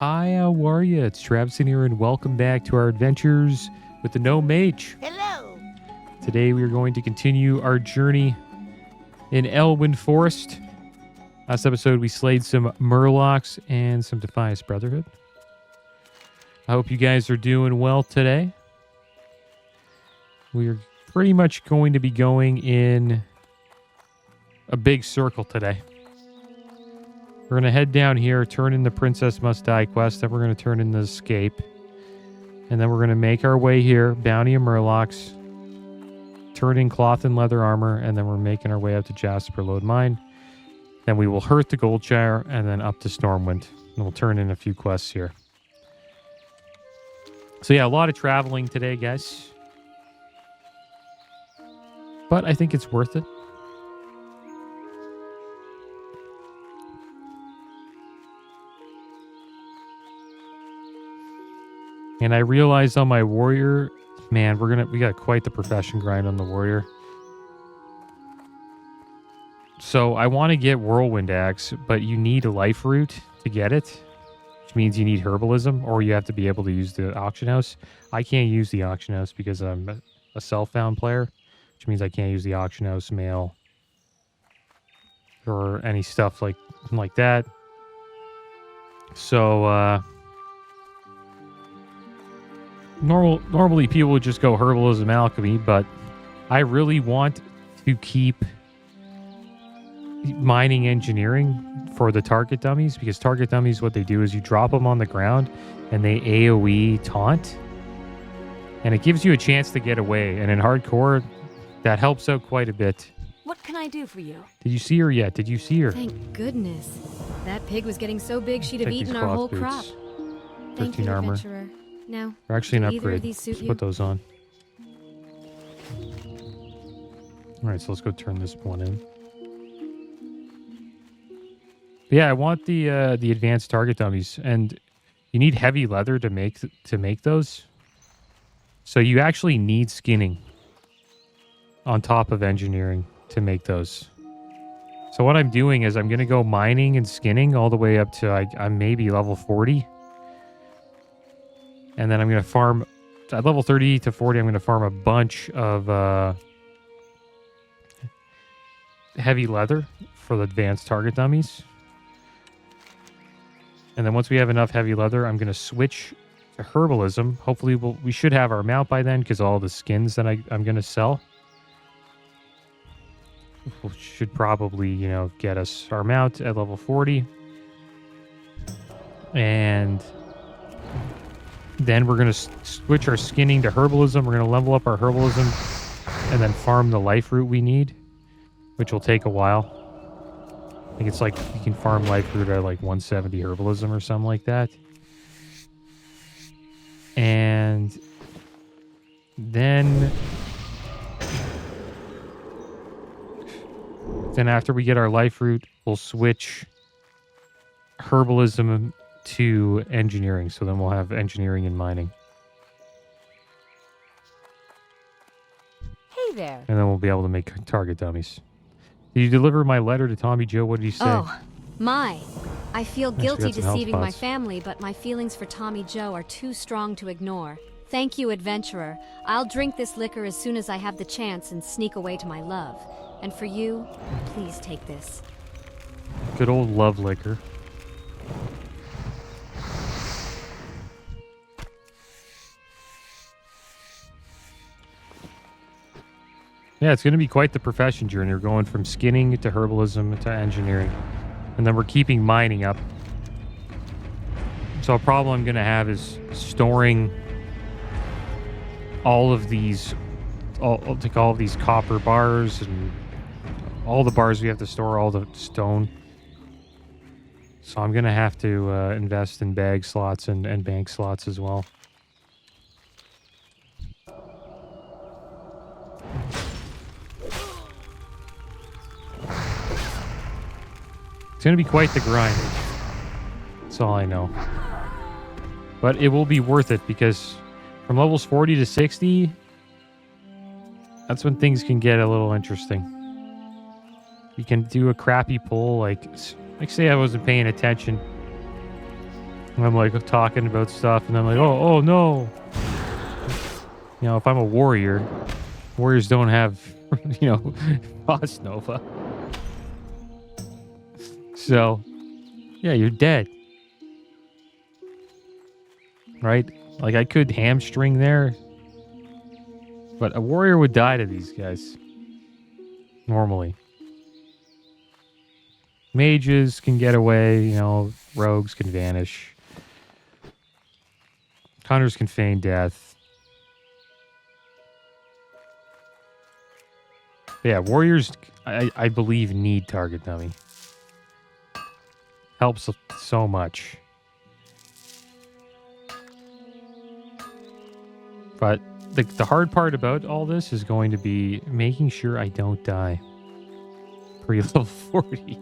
Hi, how are you? It's Travis here, and welcome back to our adventures with the Gnome Mage. Hello. Today we are going to continue our journey in Elwyn Forest. Last episode we slayed some Murlocs and some Defias Brotherhood. I hope you guys are doing well today. We are pretty much going to be going in a big circle today. We're going to head down here, turn in the Princess Must Die quest, then we're going to turn in the Escape. And then we're going to make our way here, Bounty of Murlocs, turn in Cloth and Leather Armor, and then we're making our way up to Jasper Lode Mine. Then we will hurt the Goldshire, and then up to Stormwind. And we'll turn in a few quests here. So yeah, a lot of traveling today, guys. But I think it's worth it. And I realized on my warrior, man, we got quite the profession grind on the warrior. So I want to get Whirlwind Axe, but you need a life root to get it, which means you need herbalism, or you have to be able to use the auction house. I can't use the auction house because I'm a self-found player, which means I can't use the auction house mail or any stuff like that. So, Normally people would just go herbalism alchemy, but I really want to keep mining engineering for the target dummies, because target dummies, what they do is you drop them on the ground and they AoE taunt, and it gives you a chance to get away, and in hardcore that helps out quite a bit. What can I do for you? Did you see her yet? Did you see her? Thank goodness. That pig was getting so big she'd have Take eaten these our whole cloth crop. boots. Thank 13 you, armor. adventurer. Now, They're actually an do either of upgrade. these suit Let's you? put those on. Alright, so let's go turn this one in. But yeah, I want the advanced target dummies, and you need heavy leather to make those. So you actually need skinning on top of engineering to make those. So what I'm doing is I'm going to go mining and skinning all the way up to I'm maybe level 40. And then I'm going to farm at level 30 to 40. I'm going to farm a bunch of heavy leather for the advanced target dummies. And then once we have enough heavy leather, I'm going to switch to herbalism. Hopefully we should have our mount by then, because all the skins that I'm going to sell should probably, get us our mount at level 40. And then we're going to switch our skinning to herbalism. We're going to level up our herbalism and then farm the life root we need, which will take a while. I think it's like you can farm life root at like 170 herbalism or something like that. And then after we get our life root, we'll switch herbalism to engineering. So then we'll have engineering and mining. Hey there. And then we'll be able to make target dummies. Did you deliver my letter to Tommy Joe? What did he say? Oh, my. I feel guilty got some health deceiving my pots. family, but my feelings for Tommy Joe are too strong to ignore. Thank you, adventurer. I'll drink this liquor as soon as I have the chance and sneak away to my love. And for you, please take this. Good old love liquor. Yeah, it's going to be quite the profession journey. We're going from skinning to herbalism to engineering. And then we're keeping mining up. So a problem I'm going to have is storing all of these copper bars and all the bars. We have to store all the stone. So I'm going to have to invest in bag slots and bank slots as well. It's going to be quite the grind. That's all I know. But it will be worth it, because from levels 40 to 60, that's when things can get a little interesting. You can do a crappy pull, like say I wasn't paying attention And I'm like talking about stuff, and I'm like, oh no. You know, if I'm a warrior, warriors don't have, you know, boss nova. So, yeah, you're dead. Right? Like, I could hamstring there, but a warrior would die to these guys. Normally. Mages can get away, you know, rogues can vanish. Hunters can feign death. But yeah, warriors, I believe, need target dummy. Helps so much. But the hard part about all this is going to be making sure I don't die pre-level 40.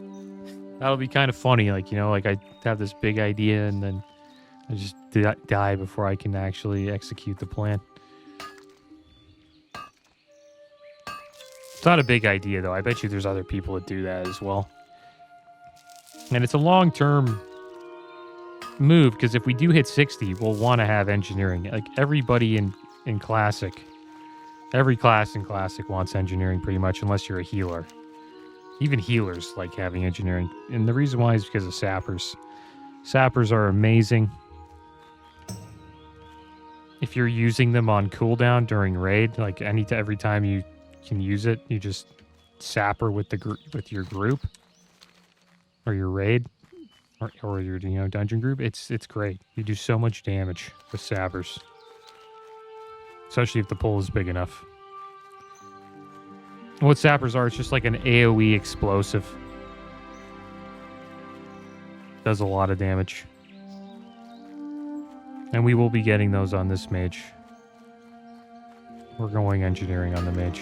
That'll be kind of funny, like, you know, like I have this big idea and then I just die before I can actually execute the plan. It's not a big idea, though. I bet you there's other people that do that as well. And it's a long-term move, because if we do hit 60, we'll want to have engineering. Like, everybody in Classic, every class in Classic wants engineering pretty much, unless you're a healer. Even healers like having engineering. And the reason why is because of sappers. Sappers are amazing. If you're using them on cooldown during raid, like every time you can use it, you just sapper with your group or your raid or your dungeon group. It's great. You do so much damage with sappers, especially if the pool is big enough. What sappers are, it's just like an AoE explosive. Does a lot of damage. And we will be getting those on this mage. We're going engineering on the mage.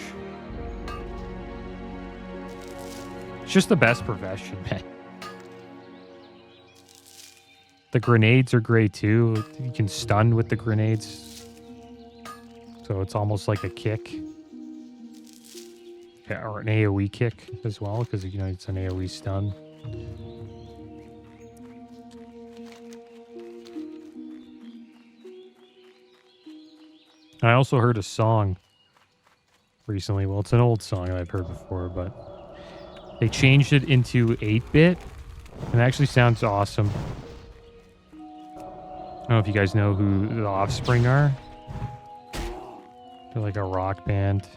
It's just the best profession, man. The grenades are great too. You can stun with the grenades. So it's almost like a kick. Yeah, or an AoE kick as well, because, you know, it's an AoE stun. I also heard a song recently. Well, it's an old song that I've heard before, but they changed it into 8-bit, and it actually sounds awesome. I don't know if you guys know who the Offspring are. They're like a rock band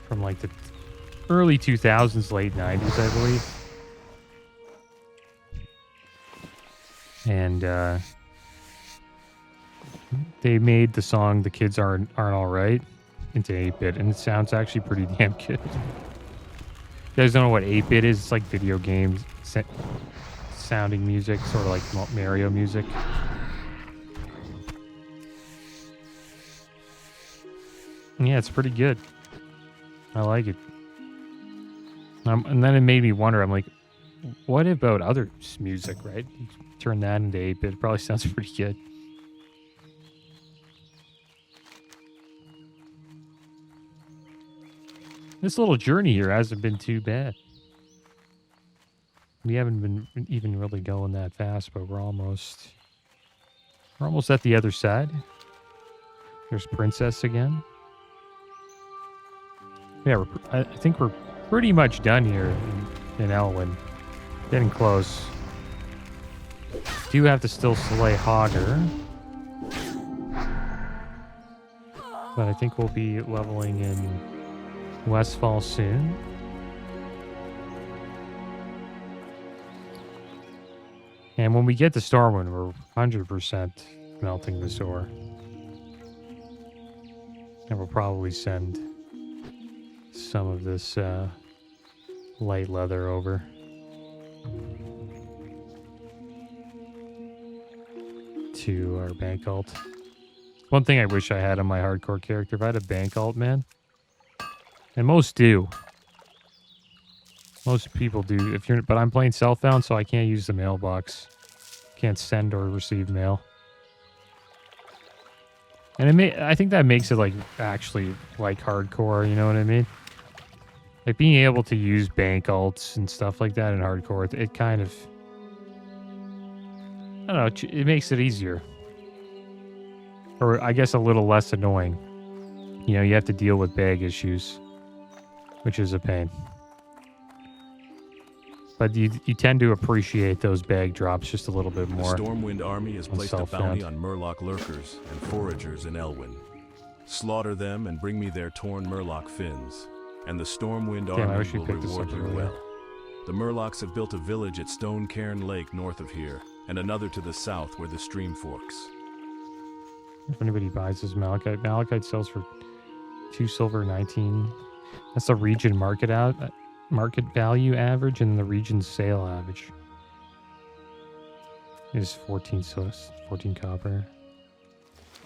from like the early 2000s, late 90s, I believe. And they made the song "The Kids Aren't Alright" into 8-bit, and it sounds actually pretty damn good. You guys don't know what 8-bit is? It's like video games sounding music, sort of like Mario music. Yeah, it's pretty good. I like it. And then it made me wonder, I'm like, what about other music, right? You turn that into 8-bit, it probably sounds pretty good. This little journey here hasn't been too bad. We haven't been even really going that fast, but we're almost at the other side. There's Princess again. Yeah, I think we're pretty much done here in Elwyn. Getting close. Do have to still slay Hogger. But I think we'll be leveling in Westfall soon. And when we get to Stormwind, we're 100% melting this ore. And we'll probably send some of this light leather over. To our bank alt. One thing I wish I had on my hardcore character, if I had a bank alt, man. And most do. Most people do. But I'm playing Self-Bound, so I can't use the mailbox. Can't send or receive mail. And I think that makes it like actually like hardcore, you know what I mean? Like being able to use bank alts and stuff like that in hardcore, it kind of, I I don't know, it makes it easier. Or I guess a little less annoying. You know, you have to deal with bag issues, which is a pain. But you tend to appreciate those bag drops just a little bit more. The Stormwind army has placed a bounty on Murloc lurkers and foragers in Elwyn. Slaughter them and bring me their torn Murloc fins, and the Stormwind army will reward you well. The Murlocs have built a village at Stone Cairn Lake north of here, and another to the south where the stream forks. If anybody buys this malachite, malachite sells for 2 silver, 19. That's the region market value average, and the region sale average is 14 copper.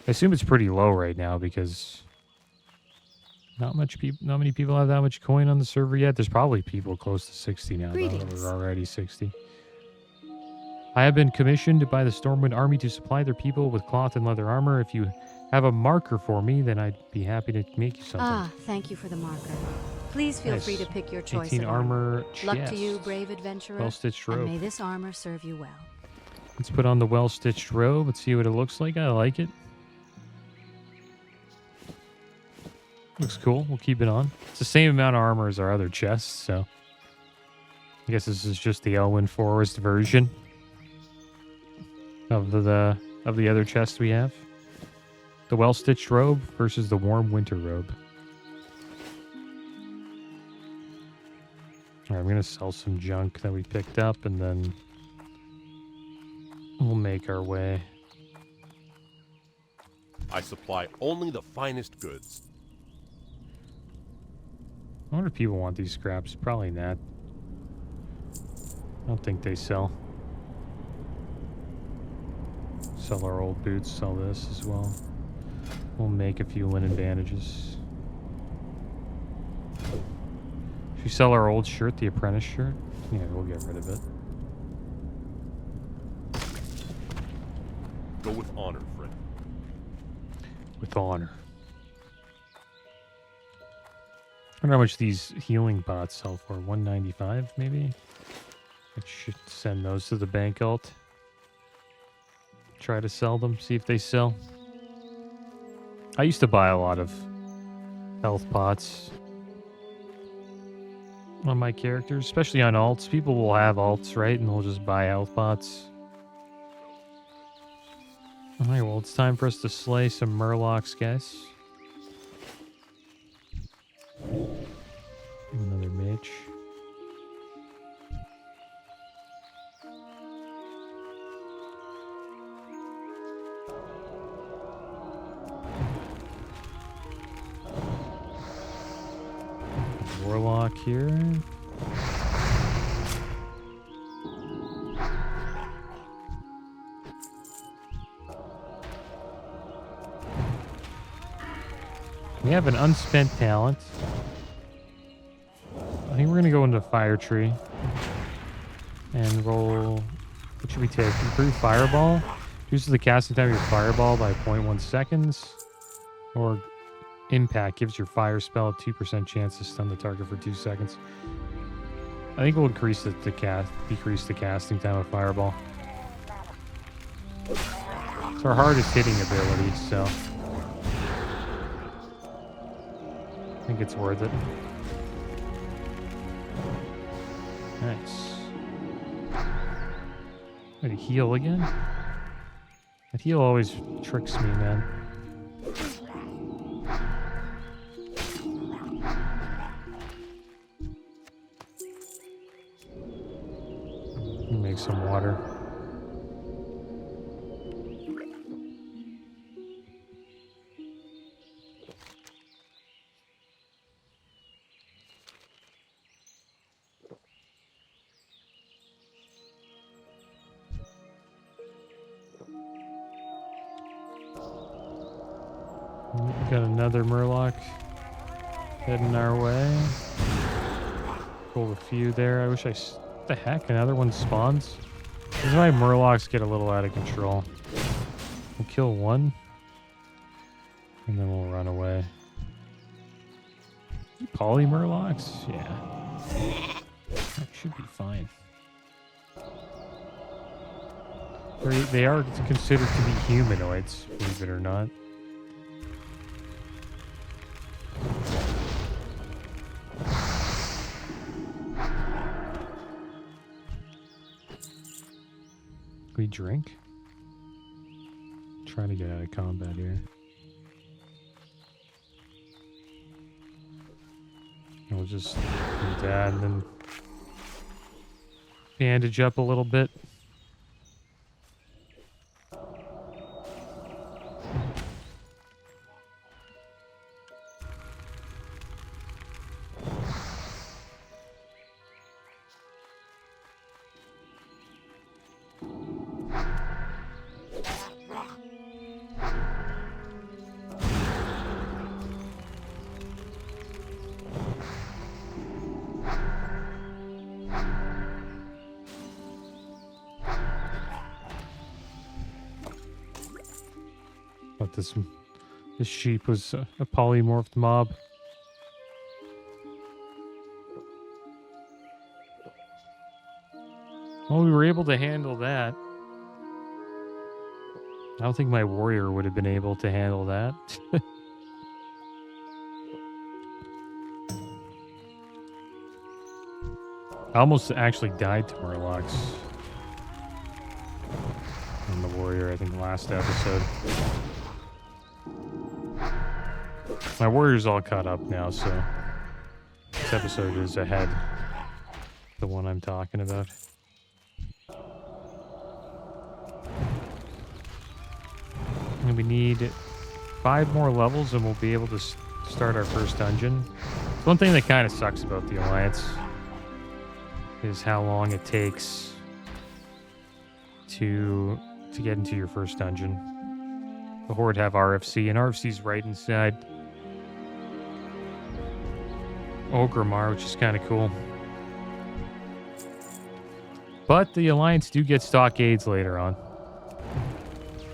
I assume it's pretty low right now because not many people have that much coin on the server yet. There's probably people close to 60 now. We're already 60. I have been commissioned by the Stormwind army to supply their people with cloth and leather armor. If you have a marker for me, then I'd be happy to make you something. Ah, thank you for the marker. Please feel free to pick your choice 18 of armor. Luck to you, brave adventurer. Well-stitched robe. And may this armor serve you well. Let's put on the well-stitched robe. Let's see what it looks like. I like it. Looks cool. We'll keep it on. It's the same amount of armor as our other chests, so I guess this is just the Elwyn Forest version of the other chests we have. The well-stitched robe versus the warm winter robe. All right, I'm going to sell some junk that we picked up, and then we'll make our way. I supply only the finest goods. I wonder if people want these scraps. Probably not. I don't think they sell. Sell our old boots, sell this as well. We'll make a few linen bandages. Should we sell our old shirt, the apprentice shirt? Yeah, we'll get rid of it. Go with honor, friend. With honor. I wonder how much these healing pots sell for. 195 maybe? I should send those to the bank alt. Try to sell them, see if they sell. I used to buy a lot of health pots on my characters, especially on alts. People will have alts, right? And they'll just buy health pots. Alright, well, it's time for us to slay some Murlocs, guys. Another mage. Warlock here. We have an unspent talent. I think we're going to go into Fire Tree and roll. What should we take? Improve Fireball. Reduces the casting time of your Fireball by 0.1 seconds. Or Impact gives your fire spell a 2% chance to stun the target for 2 seconds. I think we'll decrease the casting time of Fireball. It's our hardest hitting ability, so I think it's worth it. Nice. Ready to heal again? That heal always tricks me, man. Make some water. We've got another Murloc heading our way. Pulled a few there. I wish what the heck? Another one spawns? This is why Murlocs get a little out of control. We'll kill one. And then we'll run away. Poly Murlocs? Yeah. That should be fine. They are considered to be humanoids, believe it or not. We drink? Trying to get out of combat here. We'll just do that and then bandage up a little bit. But this sheep was a polymorphed mob. Well, we were able to handle that. I don't think my warrior would have been able to handle that. I almost actually died to Murlocs on the warrior, I think, last episode. My warrior's all caught up now, so this episode is ahead. The one I'm talking about. And we need 5 more levels and we'll be able to start our first dungeon. One thing that kind of sucks about the Alliance is how long it takes to get into your first dungeon. The Horde have RFC, and RFC's right inside Ogrimmar, which is kind of cool. But the Alliance do get stockades later on.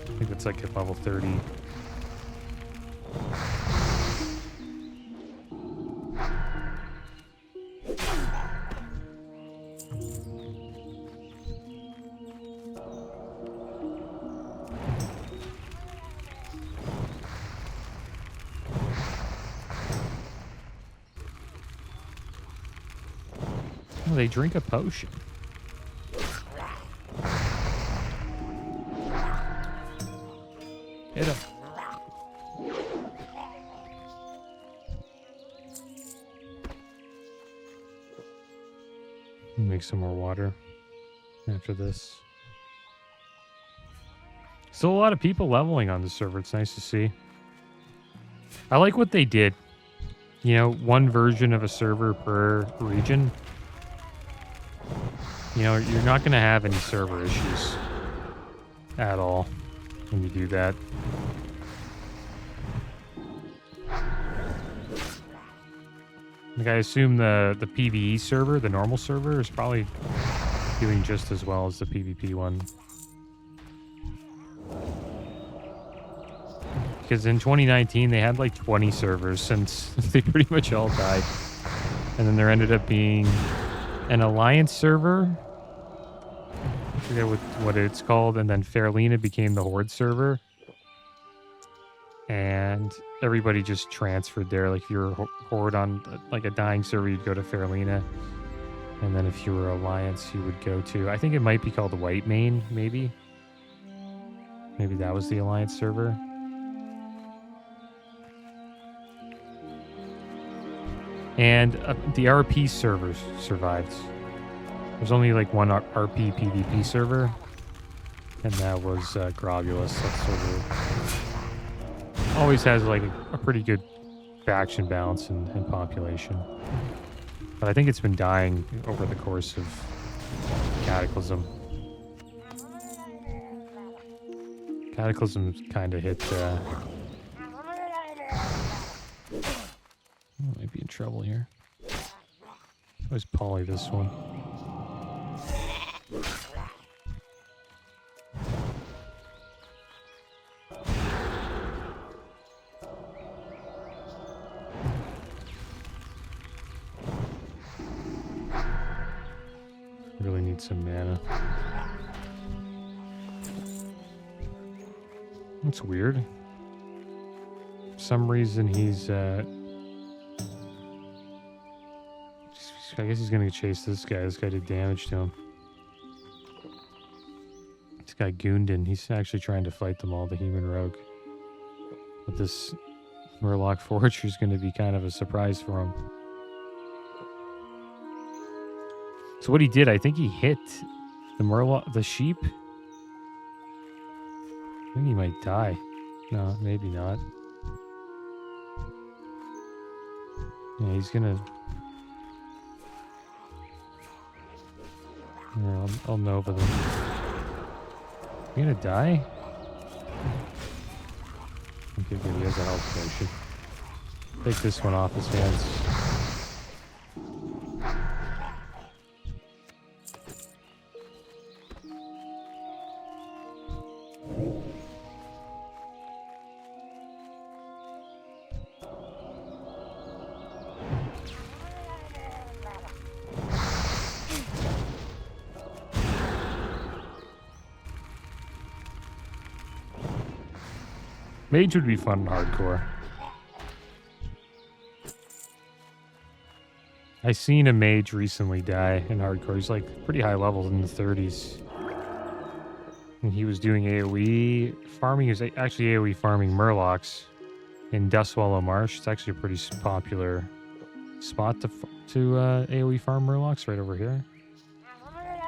I think it's like at level 30. Oh, they drink a potion. Hit him. Make some more water after this. Still a lot of people leveling on the server. It's nice to see. I like what they did. You know, one version of a server per region. You know, you're not going to have any server issues at all when you do that. Like, I assume the PvE server, the normal server, is probably doing just as well as the PvP one. Because in 2019, they had like 20 servers since they pretty much all died. And then there ended up being an Alliance server. I forget what it's called. And then Fairlina became the Horde server. And everybody just transferred there. Like if you were Horde on like a dying server, you'd go to Fairlina. And then if you were Alliance, you would go to, I think it might be called the White Mane, maybe. Maybe that was the Alliance server. And the RP servers survived. There's only like one RP PvP server. And that was Grobulus. That server always has like a pretty good faction balance and population. But I think it's been dying over the course of Cataclysm. Cataclysm kind of hit... I might be in trouble here. Always poly this one. Really need some mana. That's weird. For some reason he's I guess he's gonna chase this guy. This guy did damage to him. This guy Gundin, he's actually trying to fight them all, the human rogue. But this Murloc Forager is gonna be kind of a surprise for him. So what he did, I think he hit the sheep. I think he might die. No, maybe not. Yeah, he's gonna... Yeah, I'll Nova them. You gonna die? Okay, good. He has a health potion. Take this one off his hands. Mage would be fun in hardcore. I seen a mage recently die in hardcore. He's like pretty high levels in the 30s. And he was doing AoE farming. He was actually AoE farming Murlocs in Dustswallow Marsh. It's actually a pretty popular spot to AoE farm Murlocs right over here.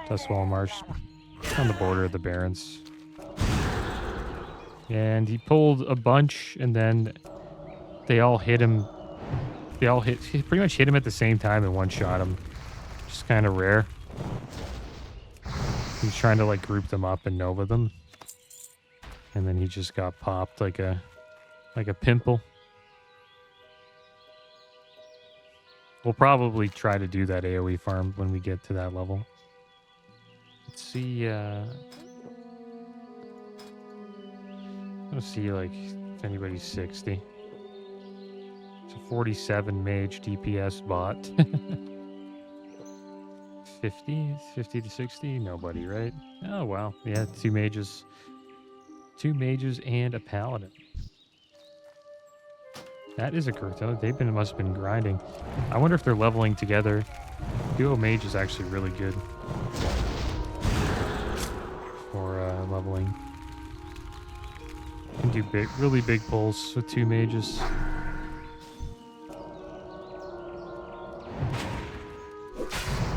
Dustswallow Marsh on the border of the Barrens. And he pulled a bunch, and then they all hit him. He pretty much hit him at the same time and one-shot him. Just kind of rare. He's trying to like group them up and Nova them. And then he just got popped like a pimple. We'll probably try to do that AoE farm when we get to that level. Let's see, let's see, like, if anybody's 60. It's a 47 mage DPS bot. 50 to 60? Nobody, right? Oh, wow. Yeah, two mages and a paladin. That is a Kurto. Must have been grinding. I wonder if they're leveling together. Duo mage is actually really good for leveling. Can do really big pulls with two mages.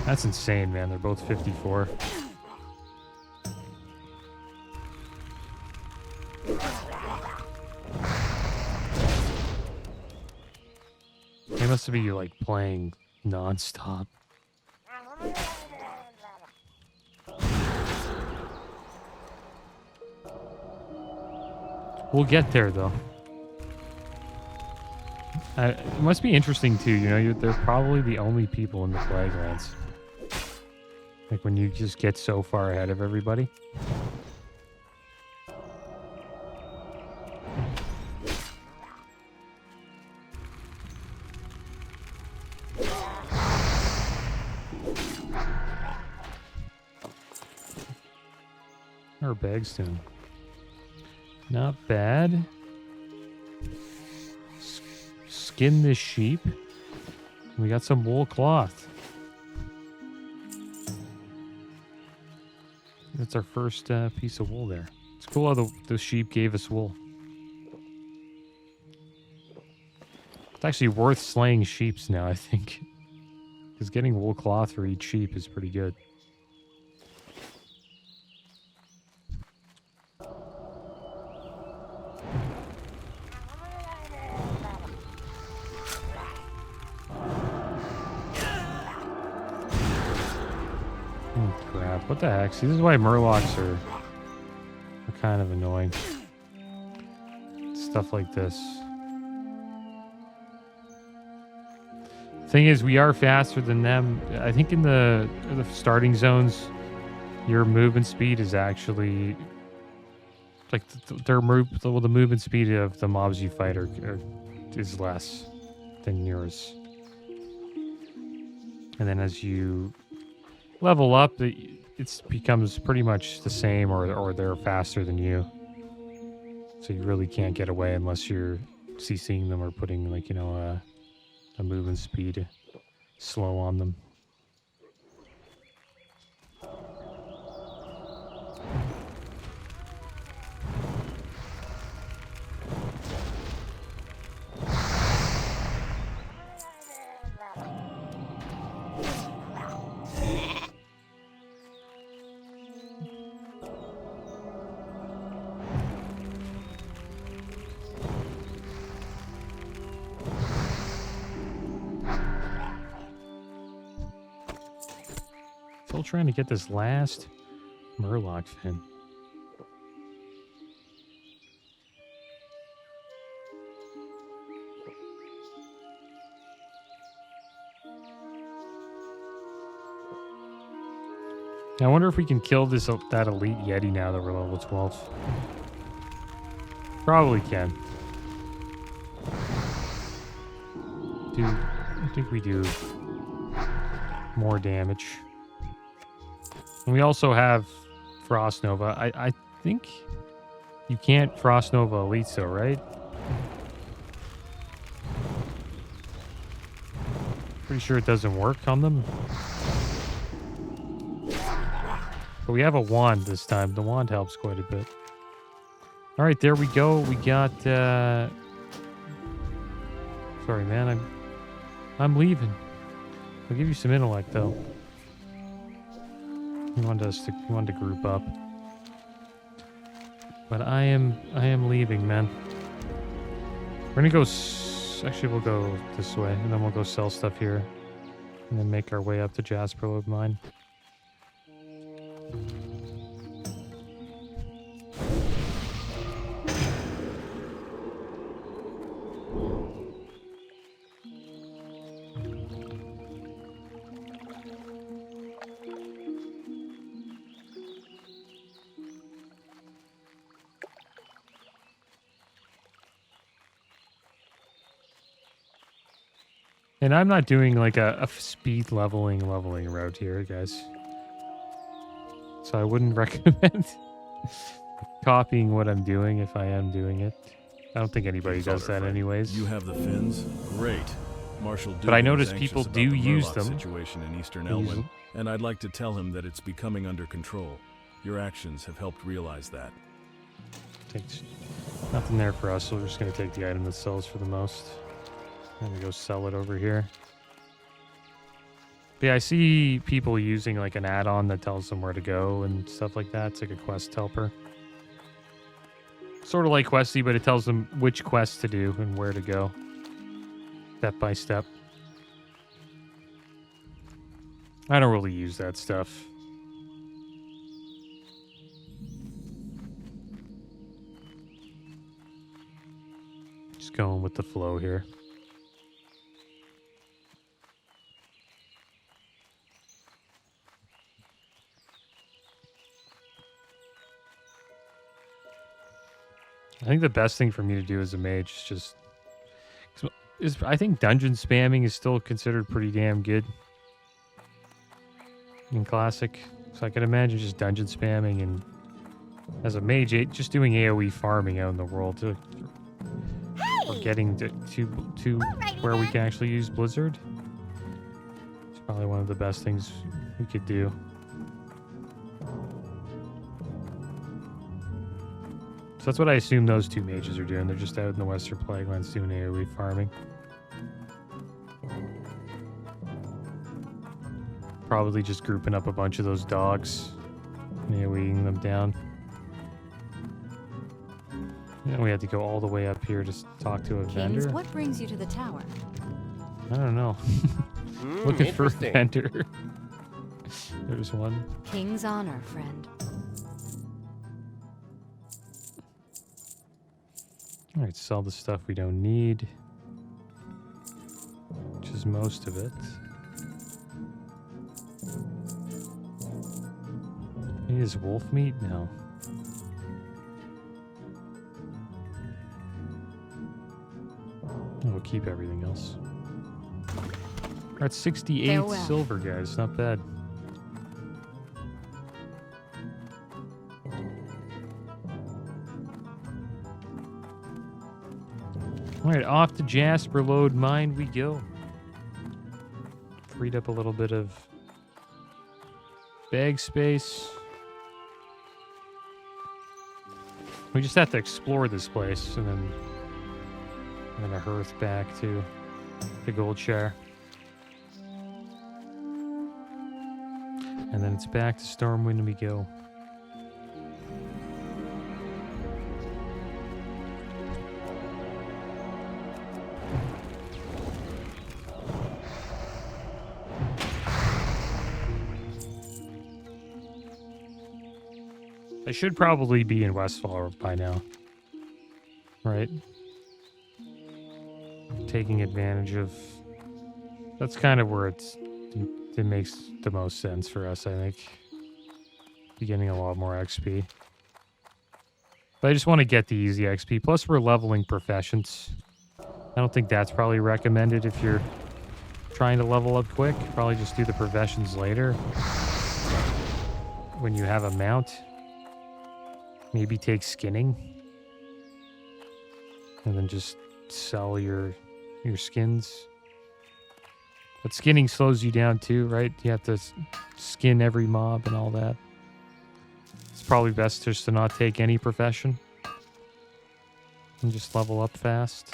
That's insane, man. They're both 54. They must be like playing non-stop. We'll get there, though. It must be interesting, too. You know, they're probably the only people in the Flaglands. Like, when you just get so far ahead of everybody. Or Bagstone. Not bad. Skin this sheep. We got some wool cloth. That's our first piece of wool there. It's cool how the sheep gave us wool. It's actually worth slaying sheeps now, I think. Because getting wool cloth for each sheep is pretty good. What the heck? See, this is why Murlocs are kind of annoying. Stuff like this. Thing is, we are faster than them. I think in the starting zones, your movement speed is actually like the movement speed of the mobs you fight is less than yours. And then as you level up, it becomes pretty much the same, or they're faster than you. So you really can't get away unless you're CCing them or putting, like, you know, a movement speed slow on them. Still trying to get this last Murloc fin. I wonder if we can kill that elite Yeti now that we're level 12. Probably can. I think we do more damage. And we also have Frost Nova. I think you can't Frost Nova elites though, right? Pretty sure it doesn't work on them. But we have a wand this time. The wand helps quite a bit. All right, there we go. We got... Sorry, man. I'm leaving. I'll give you some intellect, though. You wanted to group up. But I am leaving, man. We're gonna go... Actually, we'll go this way, and then we'll go sell stuff here. And then make our way up to Jasper Lode Mine. And I'm not doing like a speed leveling route here, guys. So I wouldn't recommend copying what I'm doing if I am doing it. I don't think anybody does that anyways. You have the fins? Great. Marshal but I notice people do use them. Situation in Eastern Elwyn, and I'd like to tell him that it's becoming under control. Your actions have helped realize that. Nothing there for us, so we're just going to take the item that sells for the most. And we go sell it over here. But yeah, I see people using like an add-on that tells them where to go and stuff like that. It's like a quest helper. Sort of like Questie, but it tells them which quest to do and where to go. Step by step. I don't really use that stuff. Just going with the flow here. I think the best thing for me to do as a mage is I think dungeon spamming is still considered pretty damn good in Classic. So I can imagine just dungeon spamming and as a mage, just doing AoE farming out in the world or getting to where we can actually use Blizzard. It's probably one of the best things we could do. So that's what I assume those two mages are doing. They're just out in the Western Plaguelands doing AoE farming. Probably just grouping up a bunch of those dogs and AoEing them down. And we had to go all the way up here to talk to a vendor. What brings you to the tower? I don't know. Looking for a vendor. There's one. King's honor, friend. All right, sell the stuff we don't need, which is most of it. Is wolf meat? No. We'll keep everything else. We're at 68 silver, guys. Not bad. All right, off to Jasper Lode Mine we go. Freed up a little bit of bag space. We just have to explore this place, and then I'm gonna hearth back to the gold share. And then it's back to Stormwind we go. I should probably be in Westfall by now, right? Taking advantage of... That's kind of where it makes the most sense for us, I think. Be getting a lot more XP. But I just want to get the easy XP. Plus, we're leveling professions. I don't think that's probably recommended if you're trying to level up quick. Probably just do the professions later. When you have a mount. Maybe take skinning. And then just sell your skins. But skinning slows you down too, right? You have to skin every mob and all that. It's probably best just to not take any profession. And just level up fast.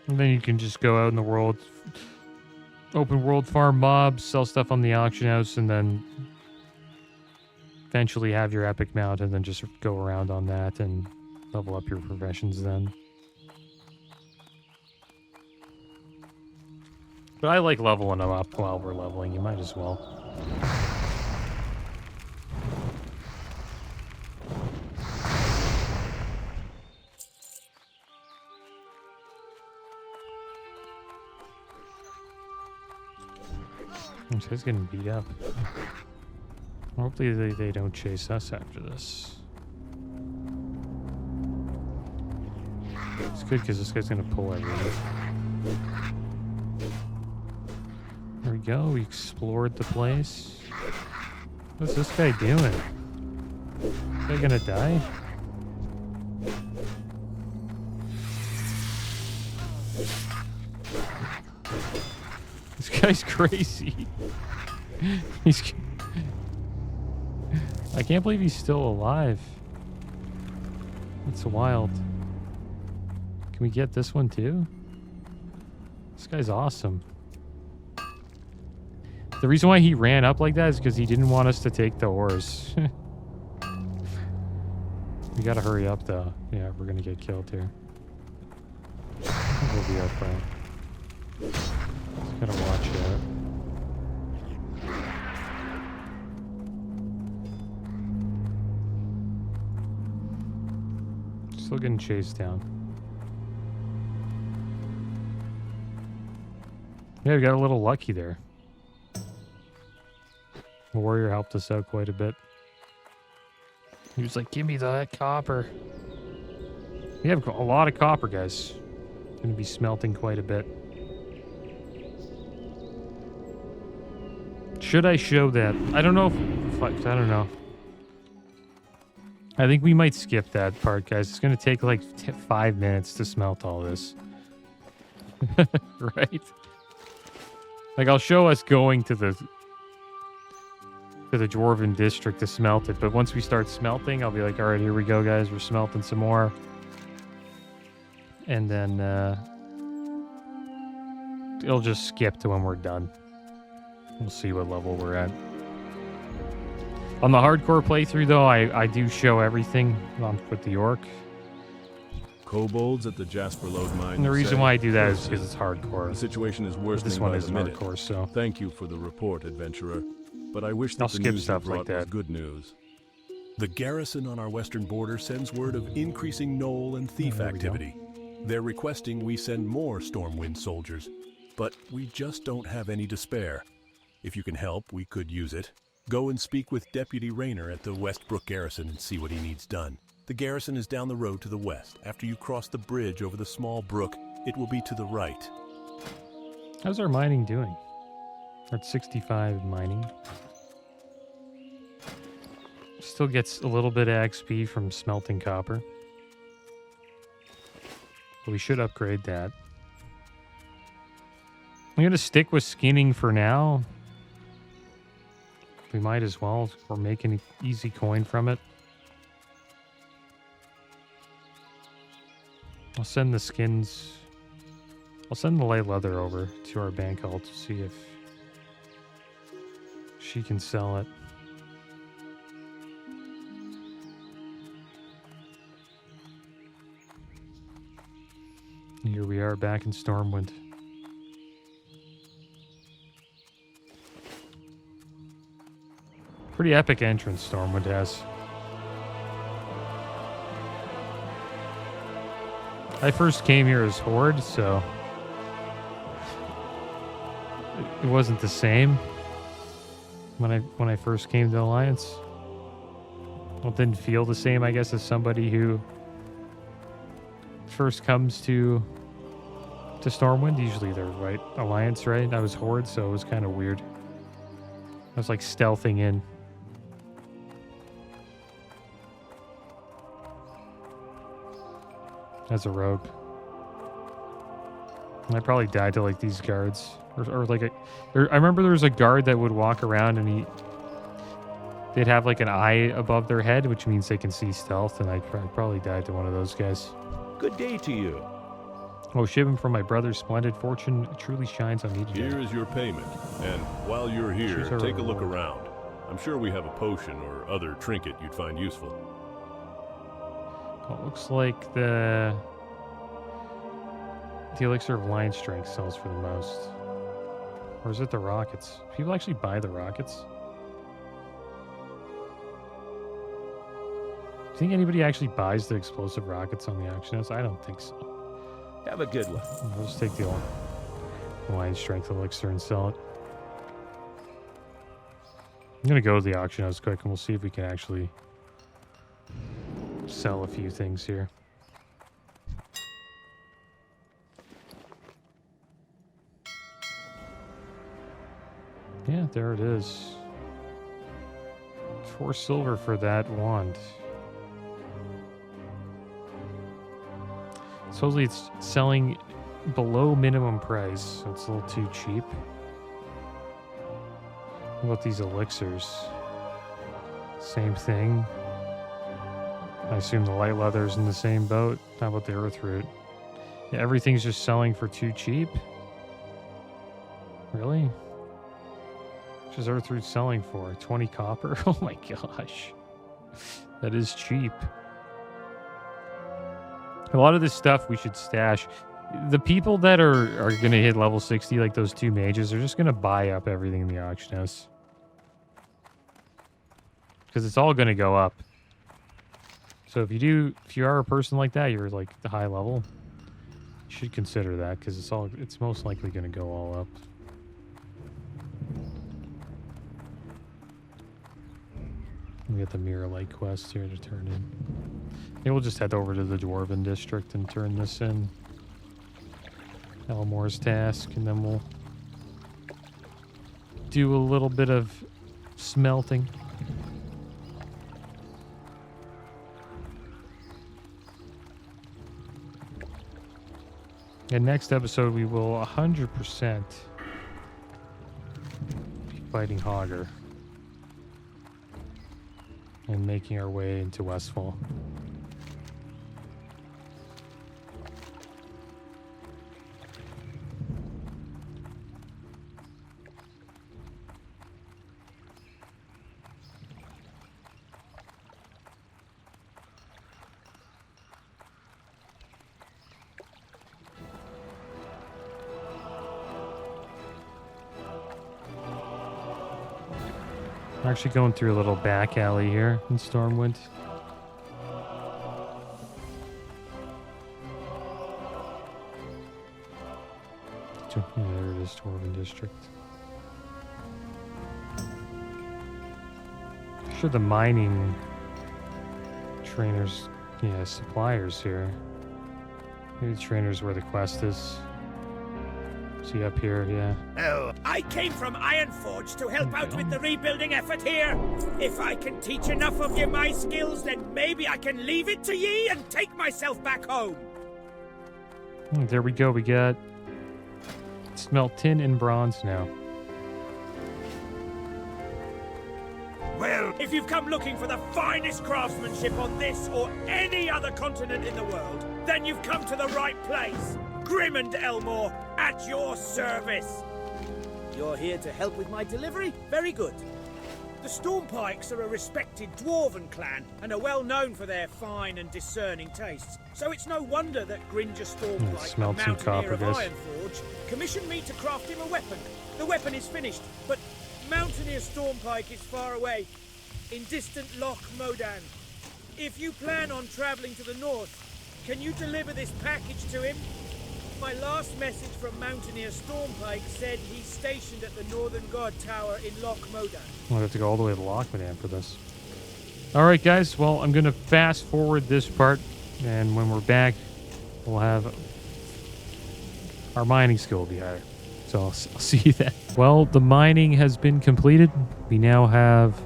And then you can just go out in the world, open world, farm mobs, sell stuff on the auction house, and then eventually have your epic mount, and then just go around on that and level up your professions then. But I like leveling them up while we're leveling. You might as well. So he's getting beat up. Hopefully they don't chase us after this. It's good because this guy's gonna pull everything. There we go. We explored the place. What's this guy doing? Is this guy gonna die? This guy's crazy. I can't believe he's still alive. That's wild. Can we get this one too? This guy's awesome. The reason why he ran up like that is because he didn't want us to take the ores. We gotta hurry up though. Yeah, we're gonna get killed here. We'll be up front. Just gotta watch out. Still getting chased down. Yeah, we got a little lucky there. The warrior helped us out quite a bit. He was like, give me that copper. We have a lot of copper, guys. Gonna be smelting quite a bit. Should I show that? I don't know if I don't know. I think we might skip that part, guys. It's gonna take like 5 minutes to smelt all this. Right? Like, I'll show us going to the Dwarven district to smelt it, but once we start smelting, I'll be like, all right, here we go, guys. We're smelting some more. And then it'll just skip to when we're done. We'll see what level we're at. On the hardcore playthrough, though, I do show everything with the orc. Kobolds at the Jasper Lode Mine. And the reason why I do that is because it's hardcore. The situation is worsening. This one by is the minute. hardcore, so Thank you for the report, adventurer. But I wish that I'll the skip news stuff you brought like that. was good news. The garrison on our western border sends word of increasing gnoll and thief activity. They're requesting we send more Stormwind soldiers, but we just don't have any to spare. If you can help, we could use it. Go and speak with Deputy Rayner at the Westbrook Garrison and see what he needs done. The garrison is down the road to the west. After you cross the bridge over the small brook, it will be to the right. How's our mining doing? We're at 65 mining. Still gets a little bit of XP from smelting copper. But we should upgrade that. I'm going to stick with skinning for now. We might as well. We're making easy coin from it. I'll send the skins... I'll send the light leather over to our bank hall to see if she can sell it. Here we are back in Stormwind. Pretty epic entrance Stormwind has. I first came here as Horde, so it wasn't the same when I first came to Alliance. Well, it didn't feel the same, I guess, as somebody who first comes to Stormwind. Usually they're right Alliance, right? I was Horde, so it was kind of weird. I was like stealthing in. As a rogue. And I probably died to like these guards. Or like I remember there was a guard that would walk around and they'd have like an eye above their head, which means they can see stealth, and I probably died to one of those guys. Good day to you. Oh, shipment from my brother's splendid fortune truly shines on me today. Here is your payment, and while you're here, take a look around. I'm sure we have a potion or other trinket you'd find useful. Well, it looks like the elixir of lion strength sells for the most. Or is it the rockets? People actually buy the rockets? Do you think anybody actually buys the explosive rockets on the auction house? I don't think so. Have a good one. I'll just take the lion strength elixir and sell it. I'm going to go to the auction house quick and we'll see if we can actually sell a few things here. Yeah, there it is. 4 silver for that wand. Supposedly it's selling below minimum price, so it's a little too cheap. What about these elixirs? Same thing. I assume the light leather's in the same boat. How about the earth root? Yeah, everything's just selling for too cheap? Really? What is earth root selling for? 20 copper? Oh my gosh. That is cheap. A lot of this stuff we should stash. The people that are going to hit level 60, like those 2 mages, are just going to buy up everything in the auction house. Because it's all going to go up. So if you are a person like that, you're like the high level, you should consider that, because it's most likely going to go all up. We got the Mirror Light quest here to turn in. Maybe we'll just head over to the Dwarven district and turn this in. Elmore's task, and then we'll do a little bit of smelting. And next episode we will 100% be fighting Hogger and making our way into Westfall. I'm actually going through a little back alley here in Stormwind. Yeah, there it is, Dwarven District. I'm sure the mining trainers, yeah, suppliers here. Maybe the trainers where the quest is. So see up here, yeah. Oh, I came from Ironforge to help out with the rebuilding effort here. If I can teach enough of you my skills, then maybe I can leave it to ye and take myself back home. There we go. We got smelt tin and bronze now. Well, if you've come looking for the finest craftsmanship on this or any other continent in the world, then you've come to the right place. Grim and Elmore, at your service. You're here to help with my delivery? Very good. The Stormpikes are a respected dwarven clan and are well known for their fine and discerning tastes. So it's no wonder that Gringer Stormpike, the Mountaineer of Ironforge, commissioned me to craft him a weapon. The weapon is finished, but Mountaineer Stormpike is far away, in distant Loch Modan. If you plan on traveling to the north, can you deliver this package to him? My last message from Mountaineer Stormpike said he's stationed at the Northern God Tower in Loch Modan. We'll have to go all the way to Loch Modan for this. All right, guys. Well, I'm going to fast forward this part, and when we're back, we'll have our mining skill will be higher. So I'll see you then. Well, the mining has been completed. We now have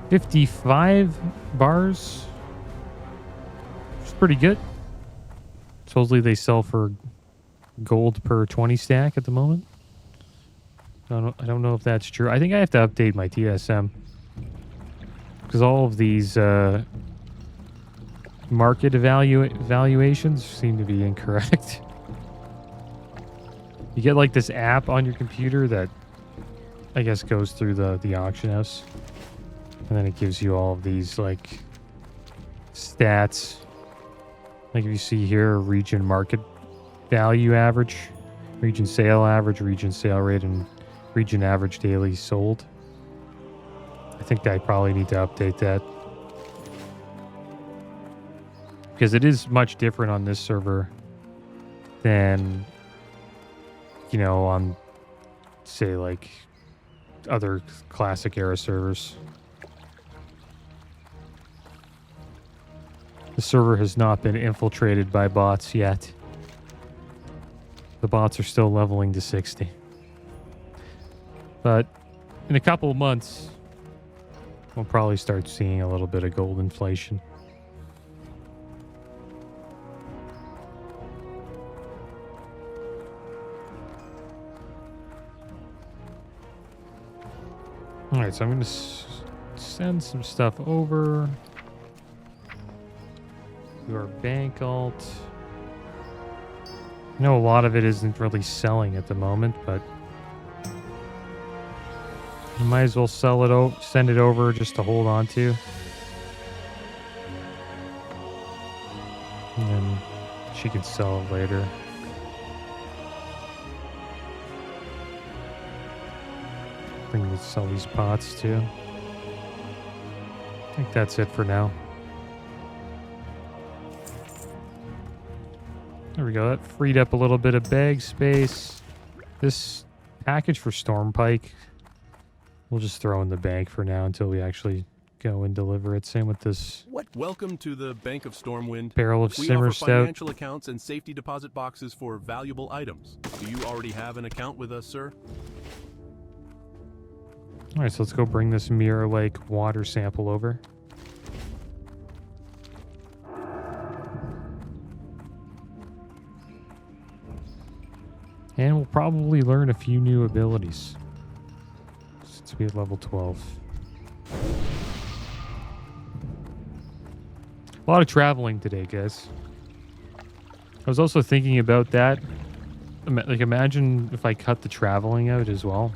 55 bars. Which is pretty good. Supposedly they sell for gold per 20 stack at the moment. I don't know if that's true. I think I have to update my TSM. Because all of these market evaluations seem to be incorrect. You get like this app on your computer that I guess goes through the auction house. And then it gives you all of these like stats. Like if you see here, region market value average, region sale average, region sale rate, and region average daily sold. I think I probably need to update that. Because it is much different on this server than, you know, on, say, like, other classic era servers. The server has not been infiltrated by bots yet. The bots are still leveling to 60. But in a couple of months, we'll probably start seeing a little bit of gold inflation. Alright, so I'm going to send some stuff over to our bank alt. I know a lot of it isn't really selling at the moment, but you might as well sell it send it over just to hold on to. And then she can sell it later. I think we'll sell these pots too. I think that's it for now. There we go. That freed up a little bit of bag space. This package for Stormpike, we'll just throw in the bank for now until we actually go and deliver it. Same with this. Welcome to the Bank of Stormwind. Barrel of Simmer offer Stout. Financial accounts and safety deposit boxes for valuable items. Do you already have an account with us, sir? All right, so let's go bring this Mirror Lake water sample over. And we'll probably learn a few new abilities since we have level 12. A lot of traveling today, guys. I was also thinking about that. Like, imagine if I cut the traveling out as well.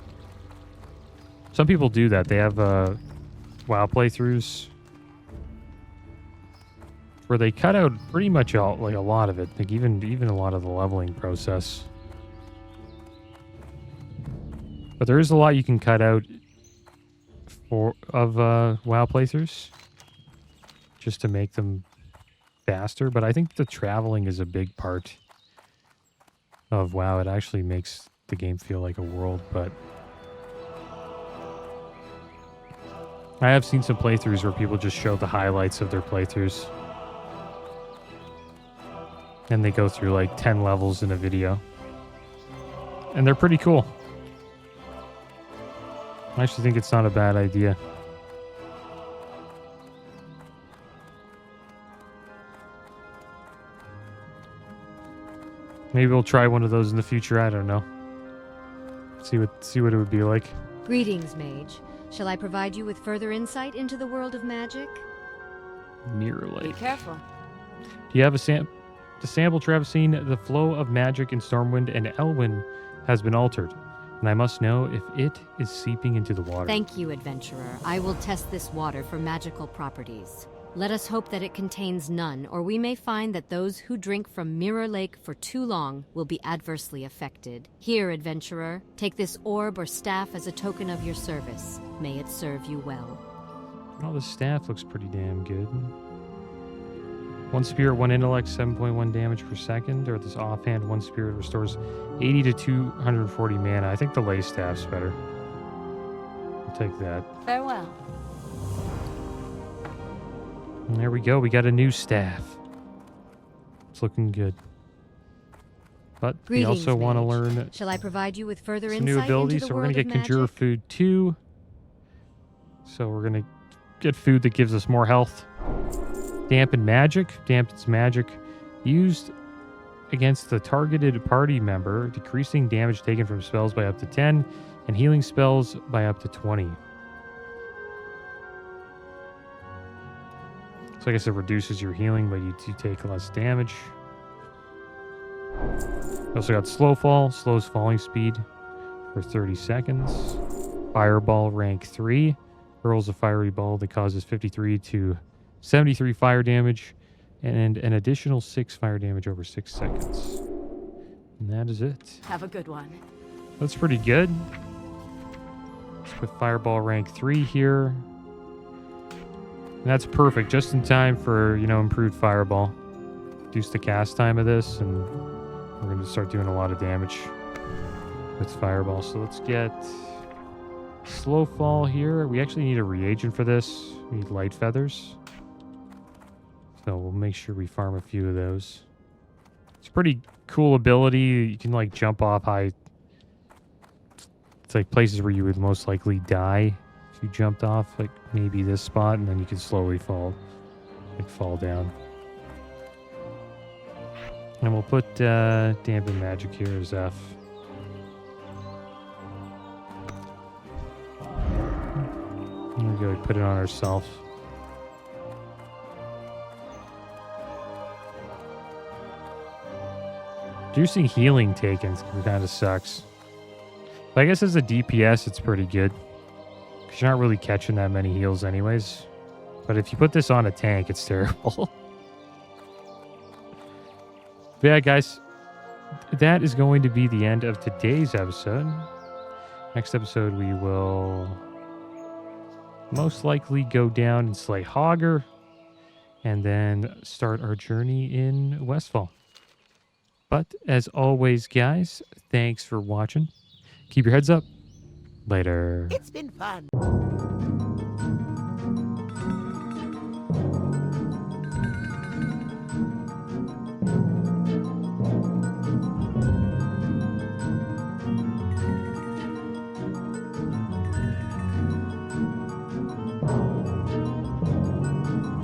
Some people do that. They have WoW playthroughs where they cut out pretty much all, like a lot of it, like even a lot of the leveling process. But there is a lot you can cut out of WoW playthroughs just to make them faster. But I think the traveling is a big part of WoW. It actually makes the game feel like a world, but I have seen some playthroughs where people just show the highlights of their playthroughs. And they go through like 10 levels in a video. And they're pretty cool. I actually think it's not a bad idea. Maybe we'll try one of those in the future. I don't know. See what it would be like. Greetings, Mage. Shall I provide you with further insight into the world of magic? Mirror Be Lake. careful. Do you have the sample trap scene? The flow of magic in Stormwind and Elwyn has been altered, and I must know if it is seeping into the water. Thank you, adventurer. I will test this water for magical properties. Let us hope that it contains none, or we may find that those who drink from Mirror Lake for too long will be adversely affected. Here, adventurer, take this orb or staff as a token of your service. May it serve you well. Oh, the staff looks pretty damn good. 1 spirit, 1 intellect, 7.1 damage per second. Or this offhand, 1 spirit restores 80 to 240 mana. I think the lay staff's better. I'll take that. Farewell. And there we go. We got a new staff. It's looking good. But we Greetings, also want to Mage. learn Shall I provide you with further some insight new abilities. into the So we're going world to of get Conjurer magic? Food 2. So we're going to get food that gives us more health. Dampen Magic. Dampens magic used against the targeted party member, decreasing damage taken from spells by up to 10 and healing spells by up to 20. So I guess it reduces your healing, but you do take less damage. We also got Slow Fall, slows falling speed for 30 seconds. Fireball rank 3, hurls a fiery ball that causes 53 to 73 fire damage, and an additional 6 fire damage over 6 seconds. And that is it. Have a good one. That's pretty good. Let's put Fireball rank 3 here. And that's perfect, just in time for, improved Fireball. Reduce the cast time of this, and we're going to start doing a lot of damage with Fireball. So let's get Slow Fall here. We actually need a reagent for this. We need Light Feathers. So we'll make sure we farm a few of those. It's a pretty cool ability. You can, jump off high. It's like places where you would most likely die. If you jumped off, maybe this spot, and then you can slowly fall down. And we'll put Dampen Magic here as F. There we go, put it on ourselves. Reducing healing taken kind of sucks. But I guess as a DPS, it's pretty good. Because you're not really catching that many heals anyways. But if you put this on a tank, it's terrible. But yeah, guys. That is going to be the end of today's episode. Next episode, we will most likely go down and slay Hogger. And then start our journey in Westfall. But as always, guys, thanks for watching. Keep your heads up. Later. It's been fun.